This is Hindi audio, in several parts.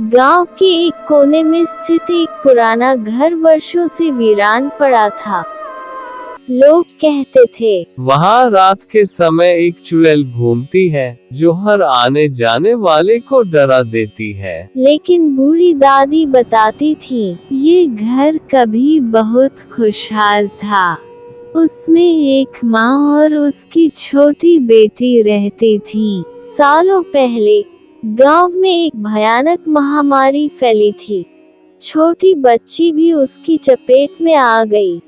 गांव के एक कोने में स्थित एक पुराना घर वर्षों से वीरान पड़ा था। लोग कहते थे, वहाँ रात के समय एक चुड़ैल घूमती है जो हर आने जाने वाले को डरा देती है। लेकिन बूढ़ी दादी बताती थी, ये घर कभी बहुत खुशहाल था। उसमें एक माँ और उसकी छोटी बेटी रहती थी। सालों पहले गांव में एक भयानक महामारी फैली थी। छोटी बच्ची भी उसकी चपेट में आ गई।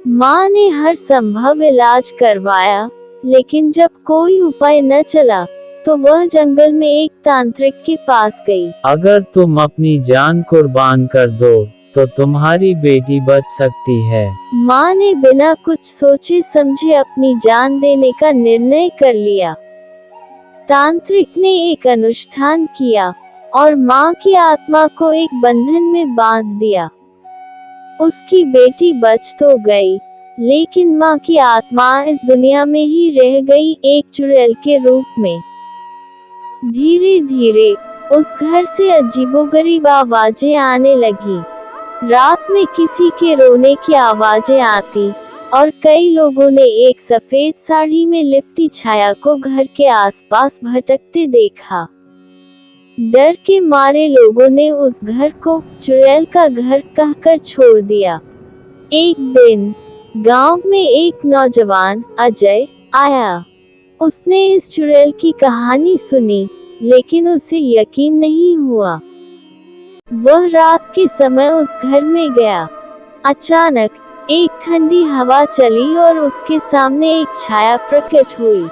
माँ ने हर संभव इलाज करवाया, लेकिन जब कोई उपाय न चला तो वह जंगल में एक तांत्रिक के पास गई। अगर तुम अपनी जान कुर्बान कर दो तो तुम्हारी बेटी बच सकती है। माँ ने बिना कुछ सोचे समझे अपनी जान देने का निर्णय कर लिया। तांत्रिक ने एक अनुष्ठान किया और माँ की आत्मा को एक बंधन में बांध दिया। उसकी बेटी बच तो गई, लेकिन माँ की आत्मा इस दुनिया में ही रह गई, एक चुड़ैल के रूप में। धीरे धीरे उस घर से अजीबोगरीब आवाजें आने लगी। रात में किसी के रोने की आवाजें आती और कई लोगों ने एक सफेद साड़ी में लिपटी छाया को घर के आसपास भटकते देखा। डर के मारे लोगों ने उस घर को चुड़ैल का घर कहकर छोड़ दिया। एक दिन गांव में एक नौजवान अजय आया। उसने इस चुड़ैल की कहानी सुनी, लेकिन उसे यकीन नहीं हुआ। वह रात के समय उस घर में गया। अचानक एक ठंडी हवा चली और उसके सामने एक छाया प्रकट हुई।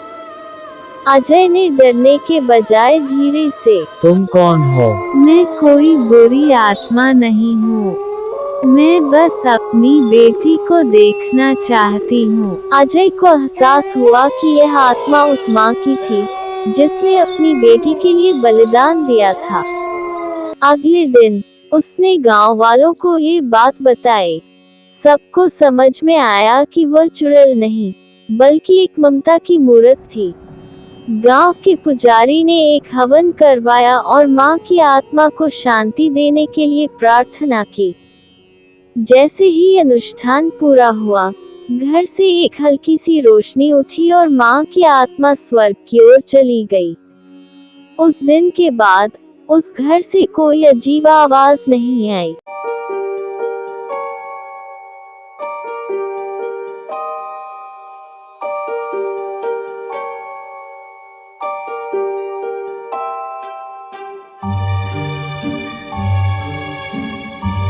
अजय ने डरने के बजाय धीरे से, तुम कौन हो? मैं कोई बुरी आत्मा नहीं हूँ, मैं बस अपनी बेटी को देखना चाहती हूँ। अजय को एहसास हुआ कि यह आत्मा उस माँ की थी जिसने अपनी बेटी के लिए बलिदान दिया था। अगले दिन उसने गांव वालों को ये बात बताई। सबको समझ में आया कि वह चुड़ैल नहीं, बल्कि एक ममता की मूर्त थी। गांव के पुजारी ने एक हवन करवाया और मां की आत्मा को शांति देने के लिए प्रार्थना की। जैसे ही अनुष्ठान पूरा हुआ, घर से एक हल्की सी रोशनी उठी और मां की आत्मा स्वर्ग की ओर चली गई। उस दिन के बाद उस घर से कोई अजीब आवाज नहीं आई।